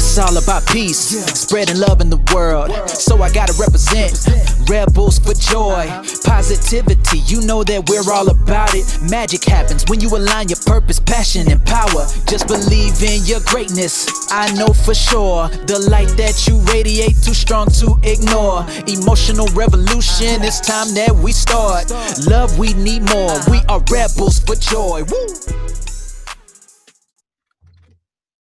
It's all about peace, spreading love in the world. So I gotta represent rebels for joy, positivity. You know that we're all about it. Magic happens when you align your purpose, passion, and power. Just believe in your greatness. I know for sure the light that you radiate too strong to ignore. Emotional revolution. It's time that we start. Love, we need more. We are rebels for joy. Woo!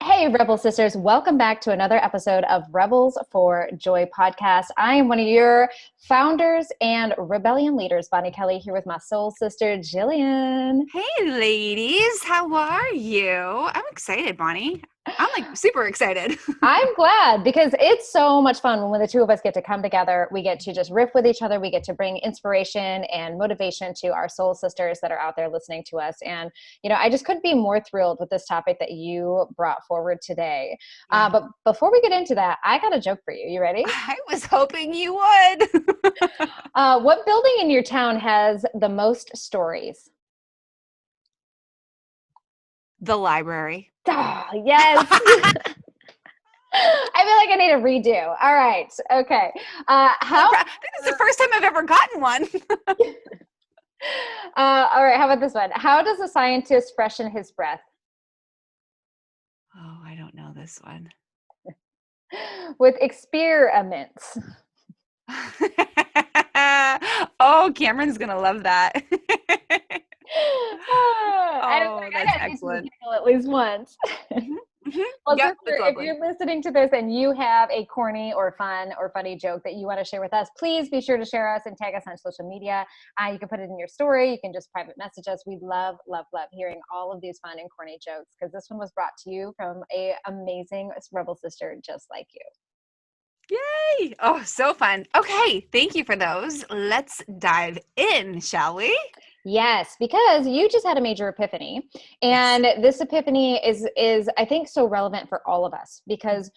Hey, Rebel Sisters. Welcome back to another episode of Rebels for Joy podcast. I am one of your founders and rebellion leaders, Bonnie Kelly, here with my soul sister, Jillian. Hey, ladies. How are you? I'm excited, Bonnie. I'm like super excited. I'm glad because it's so much fun when the two of us get to come together. We get to just riff with each other. We get to bring inspiration and motivation to our soul sisters that are out there listening to us. And, you know, I just couldn't be more thrilled with this topic that you brought forward today. But before we get into that, I got a joke for you. You ready? I was hoping you would. What building in your town has the most stories? The library. Oh, yes. I feel like I need a redo. All right. Okay. I think this is the first time I've ever gotten one. All right. How about this one? How does a scientist freshen his breath? Oh, I don't know this one. With experiments. Oh, Cameron's going to love that. That's excellent. At least once. Well, yep, sister, if you're listening to this and you have a corny or fun or funny joke that you want to share with us, please be sure to share us and tag us on social media. You can put it in your story. You can just private message us. We love, love, love hearing all of these fun and corny jokes because this one was brought to you from an amazing rebel sister just like you. Yay! Oh, so fun. Okay, thank you for those. Let's dive in, shall we? Yes, because you just had a major epiphany. And this epiphany is I think so relevant for all of us because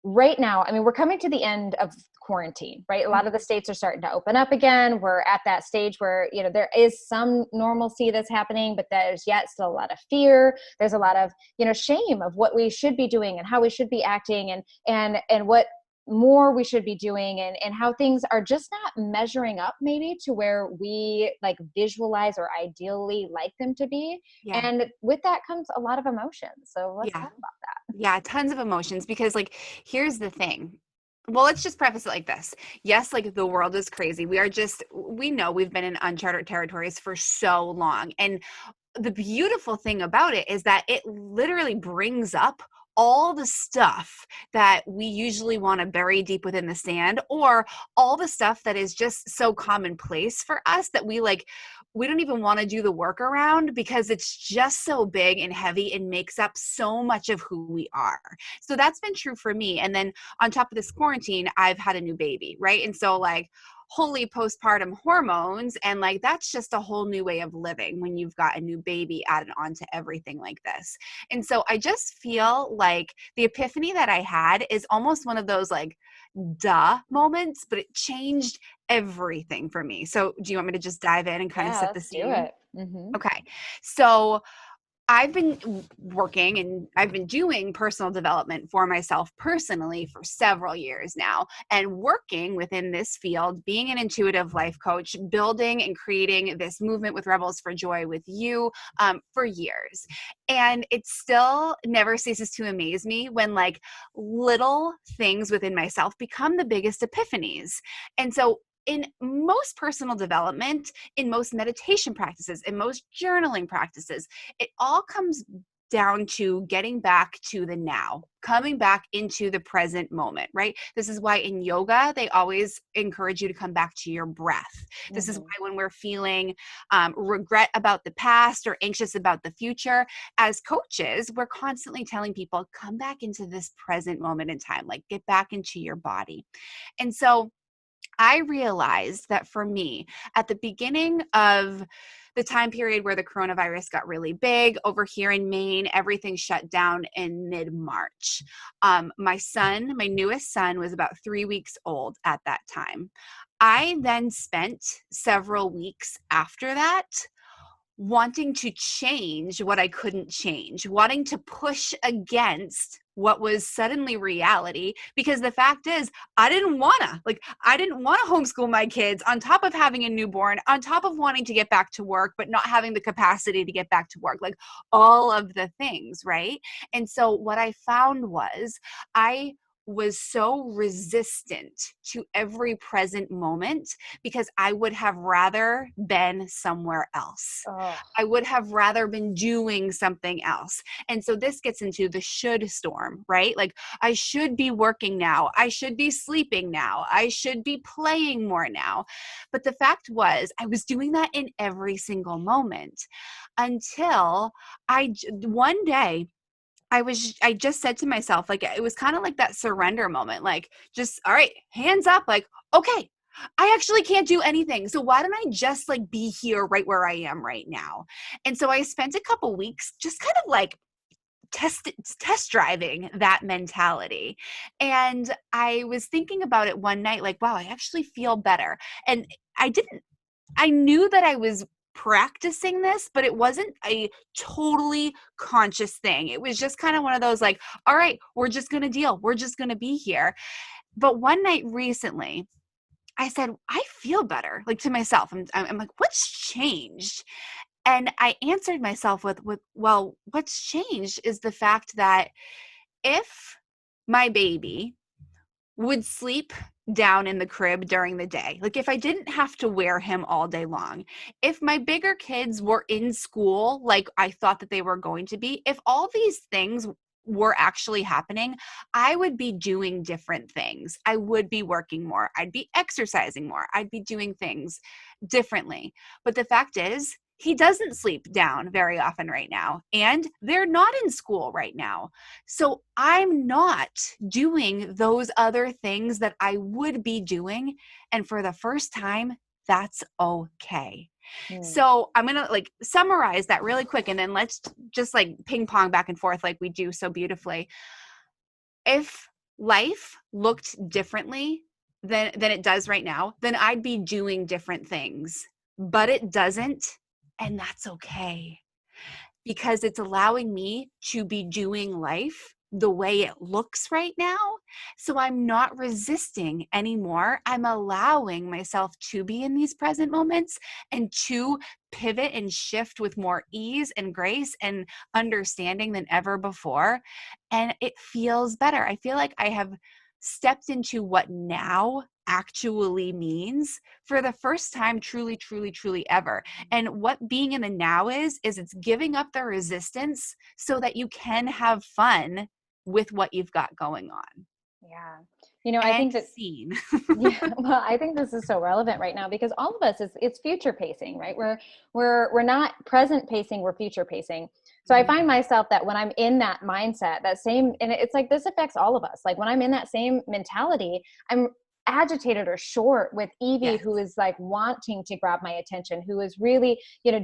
right now, I mean, we're coming to the end of quarantine, right? A lot of the states are starting to open up again. We're at that stage where, you know, there is some normalcy that's happening, but there's yet still a lot of fear. There's a lot of, you know, shame of what we should be doing and how we should be acting and what more we should be doing and how things are just not measuring up maybe to where we like visualize or ideally like them to be. Yeah. And with that comes a lot of emotions. So let's talk about that. Yeah, tons of emotions because like, here's the thing. Well, let's just preface it like this. Yes, like the world is crazy. We know we've been in uncharted territories for so long. And the beautiful thing about it is that it literally brings up all the stuff that we usually want to bury deep within the sand, or all the stuff that is just so commonplace for us that we don't even want to do the work around because it's just so big and heavy and makes up so much of who we are. So that's been true for me. And then on top of this quarantine, I've had a new baby, right? And so like, holy postpartum hormones. And like, that's just a whole new way of living when you've got a new baby added onto everything like this. And so I just feel like the epiphany that I had is almost one of those like, duh moments, but it changed everything for me. So do you want me to just dive in and kind of set the scene? Do it. Mm-hmm. Okay. So I've been working and I've been doing personal development for myself personally for several years now, and working within this field, being an intuitive life coach, building and creating this movement with Rebels for Joy with you for years. And it still never ceases to amaze me when like little things within myself become the biggest epiphanies. And so in most personal development, in most meditation practices, in most journaling practices, it all comes down to getting back to the now, coming back into the present moment, right? This is why in yoga, they always encourage you to come back to your breath. This is why when we're feeling regret about the past or anxious about the future, as coaches, we're constantly telling people, come back into this present moment in time, like get back into your body. And so I realized that for me, at the beginning of the time period where the coronavirus got really big over here in Maine, everything shut down in mid-March. My newest son was about 3 weeks old at that time. I then spent several weeks after that wanting to change what I couldn't change, wanting to push against what was suddenly reality, because the fact is I didn't want to homeschool my kids on top of having a newborn, on top of wanting to get back to work but not having the capacity to get back to work, like all of the things, right? And so what I found was I was so resistant to every present moment because I would have rather been somewhere else. Oh. I would have rather been doing something else. And so this gets into the should storm, right? Like I should be working now. I should be sleeping now. I should be playing more now. But the fact was I was doing that in every single moment until one day, I just said to myself, like, it was kind of like that surrender moment, like, just, all right, hands up, like, okay, I actually can't do anything. So why don't I just like be here right where I am right now? And so I spent a couple weeks just kind of like test driving that mentality. And I was thinking about it one night, like, wow, I actually feel better. And I knew that I was practicing this, but it wasn't a totally conscious thing. It was just kind of one of those like, all right, we're just going to deal. We're just going to be here. But one night recently, I said, I feel better, like to myself. I'm like, what's changed? And I answered myself with, well, what's changed is the fact that if my baby would sleep down in the crib during the day, like if I didn't have to wear him all day long, if my bigger kids were in school like I thought that they were going to be, if all these things were actually happening, I would be doing different things. I would be working more. I'd be exercising more. I'd be doing things differently. But the fact is, he doesn't sleep down very often right now, and they're not in school right now. So I'm not doing those other things that I would be doing. And for the first time, that's okay. So I'm going to like summarize that really quick, and then let's just like ping pong back and forth like we do so beautifully. If life looked differently than it does right now, then I'd be doing different things, but it doesn't. And that's okay, because it's allowing me to be doing life the way it looks right now. So I'm not resisting anymore. I'm allowing myself to be in these present moments and to pivot and shift with more ease and grace and understanding than ever before. And it feels better. I feel like I have stepped into what now actually means for the first time, truly, truly, truly ever. And what being in the now is it's giving up the resistance so that you can have fun with what you've got going on. Yeah. You know, I think that yeah, well, I think this is so relevant right now because all of us it's future pacing, right? We're not present pacing, we're future pacing. So I find myself that when I'm in that mindset, that same, and it's like, this affects all of us. Like when I'm in that same mentality, I'm agitated or short with Evie, Yes. who is like wanting to grab my attention, who is really,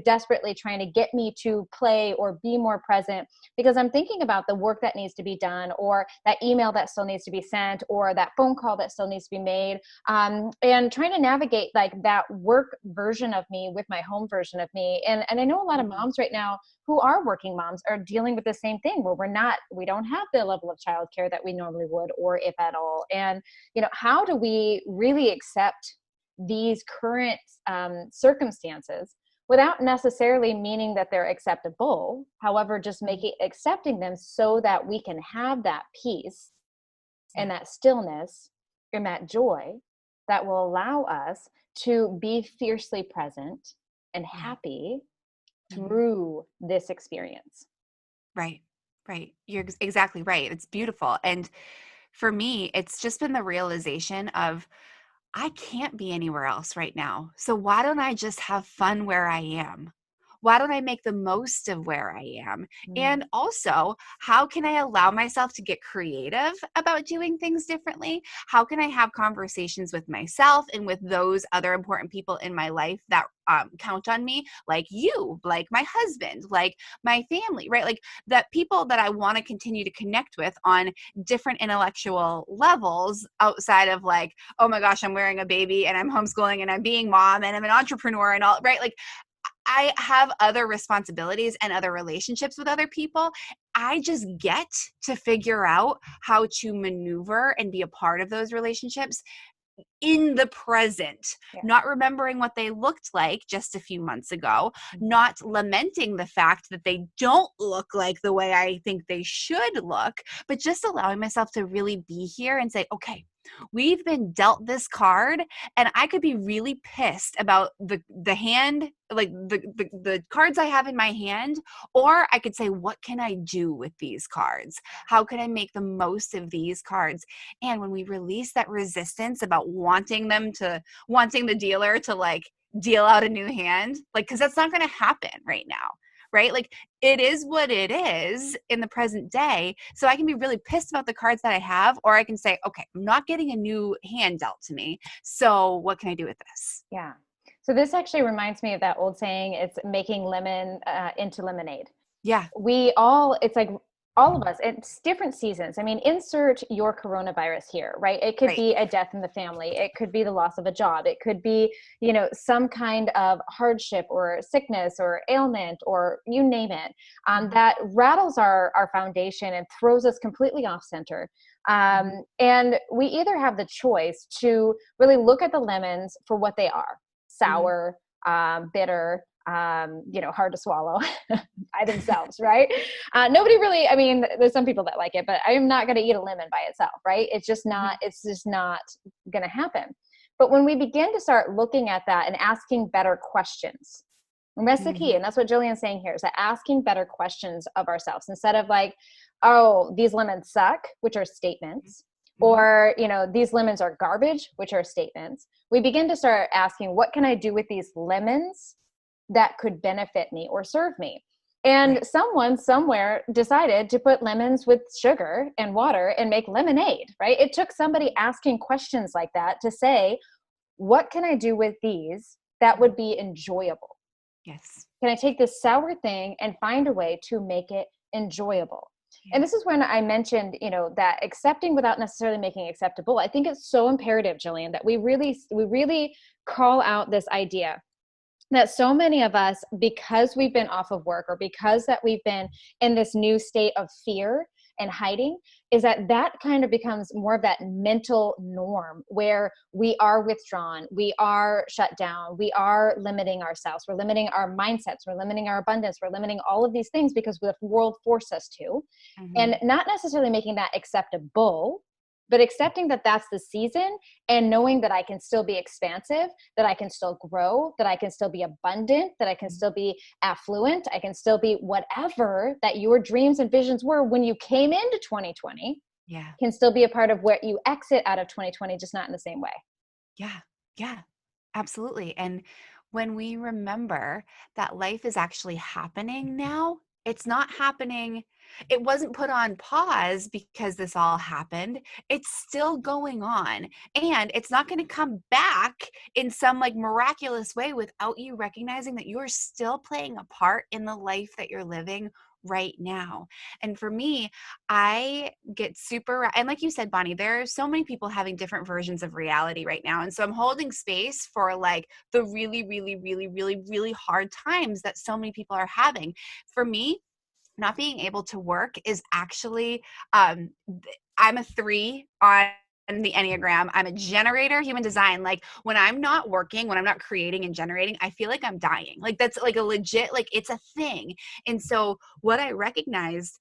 desperately trying to get me to play or be more present, because I'm thinking about the work that needs to be done, or that email that still needs to be sent, or that phone call that still needs to be made, and trying to navigate like that work version of me with my home version of me. And I know a lot of moms right now who are working moms are dealing with the same thing, where we don't have the level of childcare that we normally would, or if at all. And how do we really accept these current circumstances without necessarily meaning that they're acceptable? However, just accepting them so that we can have that peace and that stillness and that joy that will allow us to be fiercely present and happy through this experience. Right. You're exactly right. It's beautiful. And for me, it's just been the realization of I can't be anywhere else right now. So why don't I just have fun where I am? Why don't I make the most of where I am? And also, how can I allow myself to get creative about doing things differently? How can I have conversations with myself and with those other important people in my life that count on me, like you, like my husband, like my family, right? Like that people that I want to continue to connect with on different intellectual levels outside of like, oh my gosh, I'm wearing a baby and I'm homeschooling and I'm being mom and I'm an entrepreneur and all, right? Like I have other responsibilities and other relationships with other people. I just get to figure out how to maneuver and be a part of those relationships in the present, Yeah. not remembering what they looked like just a few months ago, not lamenting the fact that they don't look like the way I think they should look, but just allowing myself to really be here and say, okay, we've been dealt this card, and I could be really pissed about the hand, like the cards I have in my hand, or I could say, what can I do with these cards? How can I make the most of these cards? And when we release that resistance about wanting the dealer to like deal out a new hand, like, because that's not going to happen right now, right? Like, it is what it is in the present day. So I can be really pissed about the cards that I have, or I can say, okay, I'm not getting a new hand dealt to me. So what can I do with this? Yeah. So this actually reminds me of that old saying, it's making lemon into lemonade. Yeah. It's like all of us, it's different seasons. I mean, insert your coronavirus here, right? It could Right. be a death in the family. It could be the loss of a job. It could be, some kind of hardship or sickness or ailment, or you name it, that rattles our foundation and throws us completely off center. And we either have the choice to really look at the lemons for what they are: sour, bitter, hard to swallow by themselves, right? Nobody really, I mean, there's some people that like it, but I'm not going to eat a lemon by itself, right? It's just not going to happen. But when we begin to start looking at that and asking better questions, and that's the key. And that's what Jillian's saying here, is that asking better questions of ourselves, instead of like, oh, these lemons suck, which are statements, or, these lemons are garbage, which are statements. We begin to start asking, what can I do with these lemons that could benefit me or serve me? And someone somewhere decided to put lemons with sugar and water and make lemonade, right? It took somebody asking questions like that to say, what can I do with these that would be enjoyable? Yes. Can I take this sour thing and find a way to make it enjoyable? Yeah. And this is when I mentioned, that accepting without necessarily making acceptable. I think it's so imperative, Jillian, that we really call out this idea that so many of us, because we've been off of work, or because that we've been in this new state of fear and hiding, is that kind of becomes more of that mental norm where we are withdrawn, we are shut down, we are limiting ourselves, we're limiting our mindsets, we're limiting our abundance, we're limiting all of these things because the world forced us to, and not necessarily making that acceptable, but accepting that that's the season, and knowing that I can still be expansive, that I can still grow, that I can still be abundant, that I can still be affluent, I can still be whatever that your dreams and visions were when you came into 2020, can still be a part of what you exit out of 2020, just not in the same way. Yeah, absolutely. And when we remember that life is actually happening now, it's not happening. It wasn't put on pause because this all happened. It's still going on. And it's not going to come back in some like miraculous way without you recognizing that you're still playing a part in the life that you're living right now. And for me, I get super, and like you said, Bonnie, there are so many people having different versions of reality right now. And so I'm holding space for like the really, really, really, really, really hard times that so many people are having. For me, not being able to work is actually, I'm a 3 on the Enneagram. I'm a generator, human design. Like when I'm not working, when I'm not creating and generating, I feel like I'm dying. Like that's like a legit, like it's a thing. And so what I recognized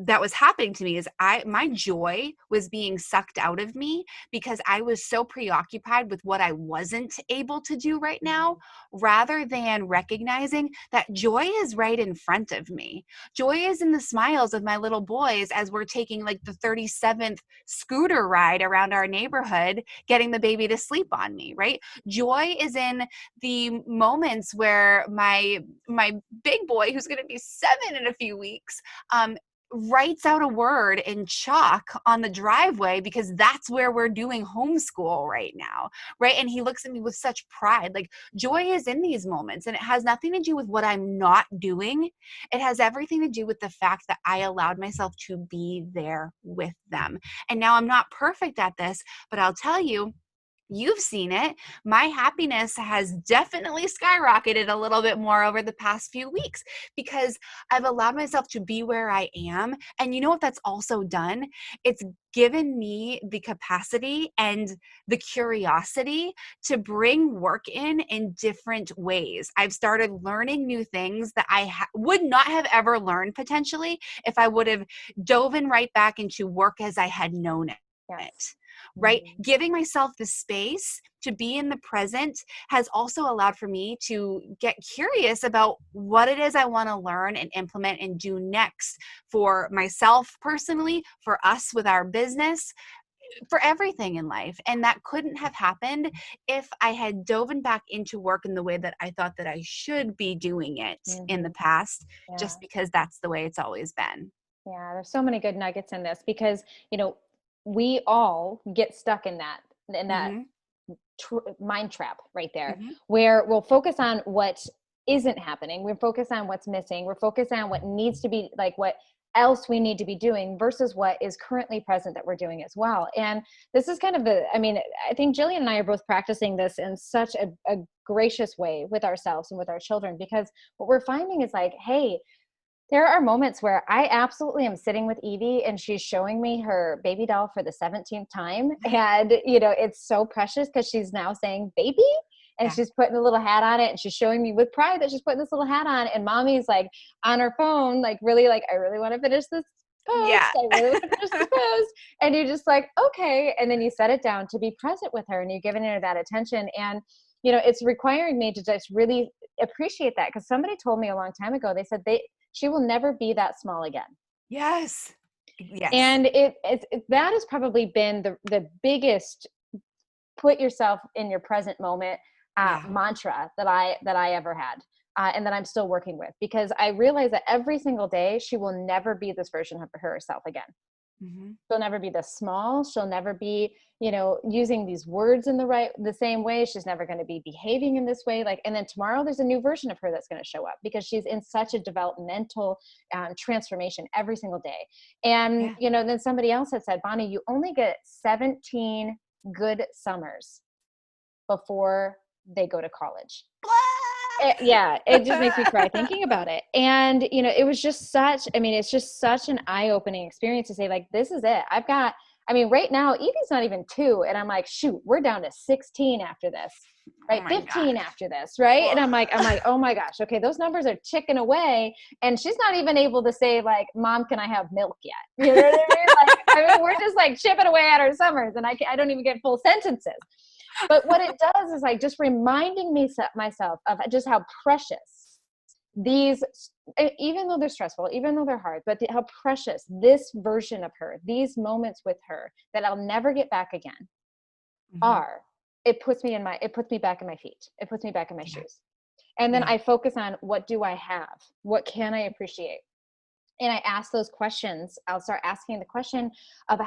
that was happening to me is my joy was being sucked out of me because I was so preoccupied with what I wasn't able to do right now, rather than recognizing that joy is right in front of me. Joy is in the smiles of my little boys as we're taking like the 37th scooter ride around our neighborhood, getting the baby to sleep on me, right? Joy is in the moments where my big boy, who's going to be 7 in a few weeks, writes out a word in chalk on the driveway because that's where we're doing homeschool right now, right? And he looks at me with such pride. Like joy is in these moments, and it has nothing to do with what I'm not doing. It has everything to do with the fact that I allowed myself to be there with them. And now I'm not perfect at this, but I'll tell you, You've seen it. My happiness has definitely skyrocketed a little bit more over the past few weeks because I've allowed myself to be where I am. And you know what that's also done? It's given me the capacity and the curiosity to bring work in different ways. I've started learning new things that I would not have ever learned potentially if I would have dove in right back into work as I had known it. Yes. Right? Giving myself the space to be in the present has also allowed for me to get curious about what it is I want to learn and implement and do next for myself personally, for us with our business, for everything in life. And that couldn't have happened if I had dove back into work in the way that I thought that I should be doing it in the past, just because that's the way it's always been. Yeah, there's so many good nuggets in this because, we all get stuck in that mind trap right there, where we'll focus on what isn't happening. We're focused on what's missing. We're focused on what needs to be, like what else we need to be doing versus what is currently present that we're doing as well. And this is kind of I think Jillian and I are both practicing this in such a gracious way with ourselves and with our children, because what we're finding is like, hey, there are moments where I absolutely am sitting with Evie and she's showing me her baby doll for the 17th time. And, it's so precious because she's now saying baby, and she's putting a little hat on it, and she's showing me with pride that she's putting this little hat on. And mommy's like on her phone, like really like, I really want to finish this post. Yeah. I really want to finish this post. And you're just like, okay. And then you set it down to be present with her and you're giving her that attention. And, it's requiring me to just really appreciate that, because somebody told me a long time ago, they said she will never be that small again. Yes. Yes. And that has probably been the biggest put yourself in your present moment mantra that I ever had. And that I'm still working with, because I realize that every single day she will never be this version of herself again. She'll never be this small. She'll never be, using these words in the same way. She's never going to be behaving in this way. And then tomorrow there's a new version of her that's going to show up, because she's in such a developmental transformation every single day. And, then somebody else had said, Bonnie, you only get 17 good summers before they go to college. It just makes me cry thinking about it. And, it was just it's just such an eye-opening experience to say, like, this is it. Right now, Evie's not even 2. And I'm like, shoot, we're down to 16 after this, right? 15 after this, right? And I'm like, oh my gosh, okay, those numbers are ticking away. And she's not even able to say, like, Mom, can I have milk yet? You know what I mean? We're just like chipping away at our summers, and I don't even get full sentences. But what it does is like just reminding myself of just how precious these, even though they're stressful, even though they're hard, but how precious this version of her, these moments with her that I'll never get back again are. It puts me back in my feet. It puts me back in my shoes. And then I focus on, what do I have? What can I appreciate? And I ask those questions. I'll start asking the question of,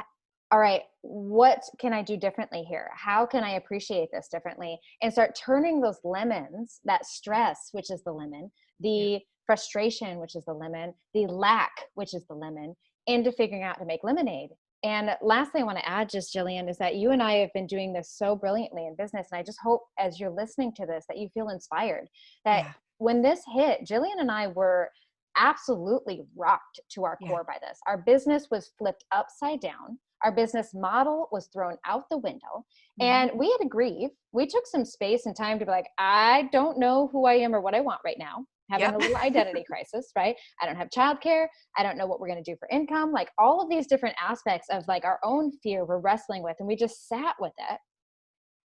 all right, what can I do differently here? How can I appreciate this differently? And start turning those lemons, that stress, which is the lemon, the frustration, which is the lemon, the lack, which is the lemon, into figuring out how to make lemonade. And lastly, I want to add, just Jillian, is that you and I have been doing this so brilliantly in business. And I just hope as you're listening to this, that you feel inspired, that when this hit, Jillian and I were absolutely rocked to our core by this. Our business was flipped upside down. Our business model was thrown out the window, and we had to grieve. We took some space and time to be like, I don't know who I am or what I want right now. Having a little identity crisis, right? I don't have childcare. I don't know what we're going to do for income. Like all of these different aspects of like our own fear we're wrestling with, and we just sat with it.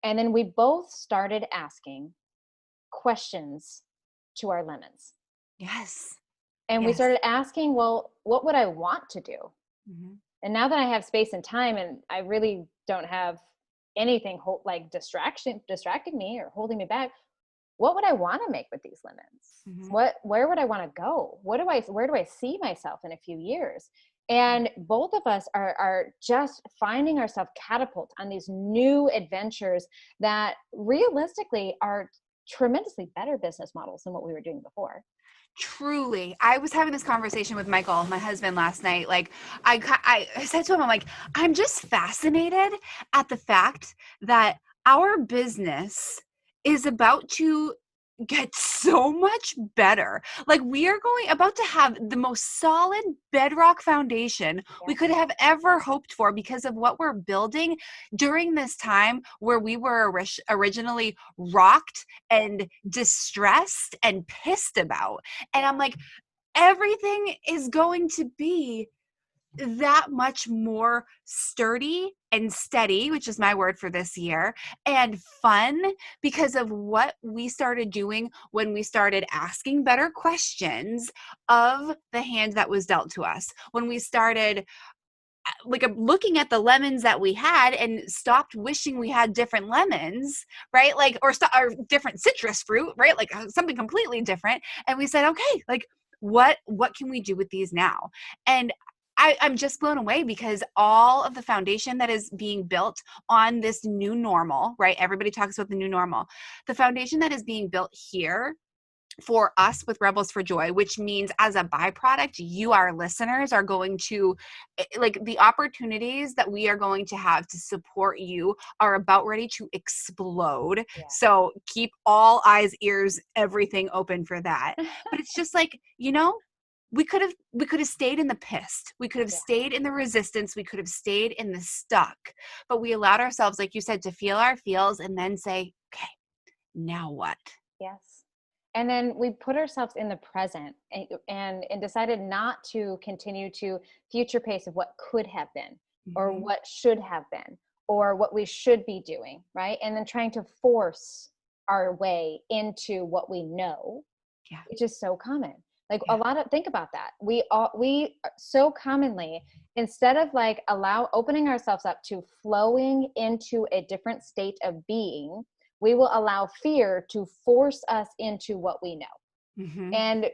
And then we both started asking questions to our lemons. Yes. And we started asking, well, what would I want to do? And now that I have space and time, and I really don't have anything distracting me or holding me back, what would I want to make with these lemons? Where would I want to go? Where do I see myself in a few years? And both of us are just finding ourselves catapult on these new adventures that realistically are tremendously better business models than what we were doing before. Truly. I was having this conversation with Michael, my husband, last night. Like I said to him, I'm like, I'm just fascinated at the fact that our business is about to get so much better. Like we are about to have the most solid bedrock foundation we could have ever hoped for because of what we're building during this time where we were originally rocked and distressed and pissed about. And I'm like, everything is going to be that much more sturdy and steady, which is my word for this year, and fun because of what we started doing when we started asking better questions of the hand that was dealt to us. When we started looking at the lemons that we had and stopped wishing we had different lemons, right? Like, or different citrus fruit, right? Like something completely different. And we said, okay, like what can we do with these now? And I'm just blown away because all of the foundation that is being built on this new normal, right? Everybody talks about the new normal. The foundation that is being built here for us with Rebels for Joy, which means as a byproduct, you, our listeners, are going to, like, the opportunities that we are going to have to support you are about ready to explode. Yeah. So keep all eyes, ears, everything open for that. But it's just like, you know, we could have stayed in the pissed. We could have stayed in the resistance. We could have stayed in the stuck. But we allowed ourselves, like you said, to feel our feels and then say, okay, now what? Yes. And then we put ourselves in the present and decided not to continue to future pace of what could have been or what should have been or what we should be doing, right? And then trying to force our way into what we know, which is so common. Like think about that. We so commonly, instead of like opening ourselves up to flowing into a different state of being, we will allow fear to force us into what we know. Mm-hmm. And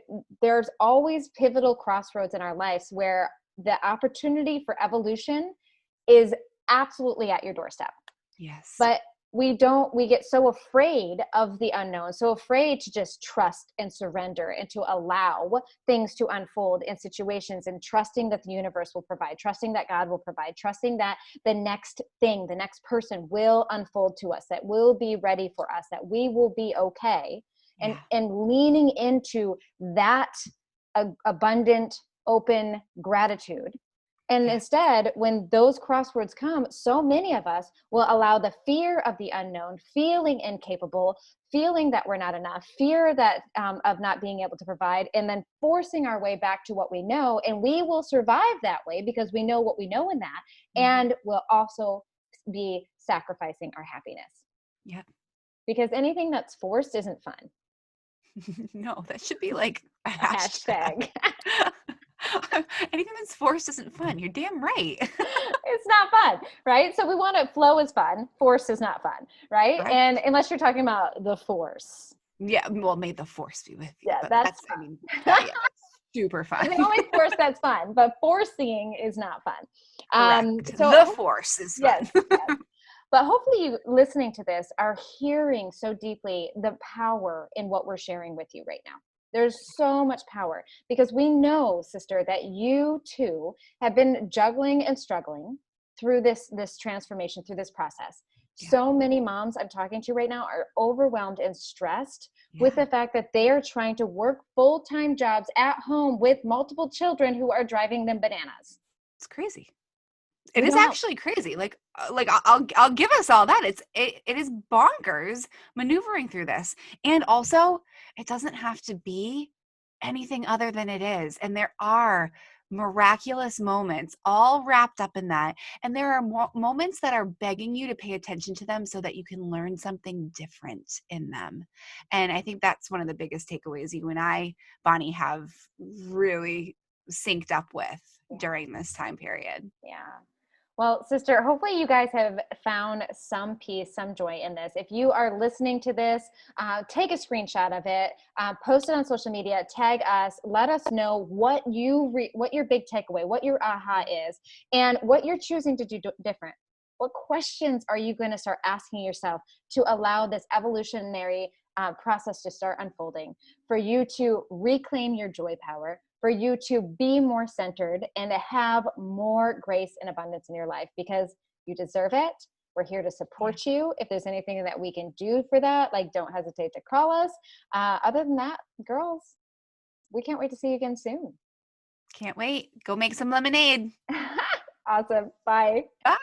there's always pivotal crossroads in our lives where the opportunity for evolution is absolutely at your doorstep. Yes. But we get so afraid of the unknown, so afraid to just trust and surrender and to allow things to unfold in situations and trusting that the universe will provide, trusting that God will provide, trusting that the next thing, the next person will unfold to us, that will be ready for us, that we will be okay. And leaning into that abundant, open gratitude. And instead, when those crosswords come, so many of us will allow the fear of the unknown, feeling incapable, feeling that we're not enough, fear that of not being able to provide, and then forcing our way back to what we know. And we will survive that way because we know what we know in that, and we'll also be sacrificing our happiness. Yep. Because anything that's forced isn't fun. No, that should be like a hashtag. Anything that's forced isn't fun. You're damn right. It's not fun, right? So we want to flow is fun. Force is not fun, right? And unless you're talking about the force. Yeah, well, may the force be with you. Yeah, that's that's super fun. The only force that's fun, but forcing is not fun. So the force is fun. Yes. But hopefully you listening to this are hearing so deeply the power in what we're sharing with you right now. There's so much power because we know, sister, that you too have been juggling and struggling through this transformation, through this process. Yeah. So many moms I'm talking to right now are overwhelmed and stressed with the fact that they are trying to work full-time jobs at home with multiple children who are driving them bananas. It's crazy. It is actually crazy. Like I'll give us all that. It is bonkers maneuvering through this. And also, it doesn't have to be anything other than it is. And there are miraculous moments all wrapped up in that. And there are moments that are begging you to pay attention to them so that you can learn something different in them. And I think that's one of the biggest takeaways you and I, Bonnie, have really synced up with during this time period. Yeah. Well, sister, hopefully you guys have found some peace, some joy in this. If you are listening to this, take a screenshot of it, post it on social media, tag us, let us know what your big takeaway, what your aha is, and what you're choosing to do different. What questions are you going to start asking yourself to allow this evolutionary process to start unfolding, for you to reclaim your joy power, for you to be more centered and to have more grace and abundance in your life, because you deserve it. We're here to support you. If there's anything that we can do for that, like, don't hesitate to call us. Other than that, girls, we can't wait to see you again soon. Can't wait. Go make some lemonade. Awesome. Bye. Bye.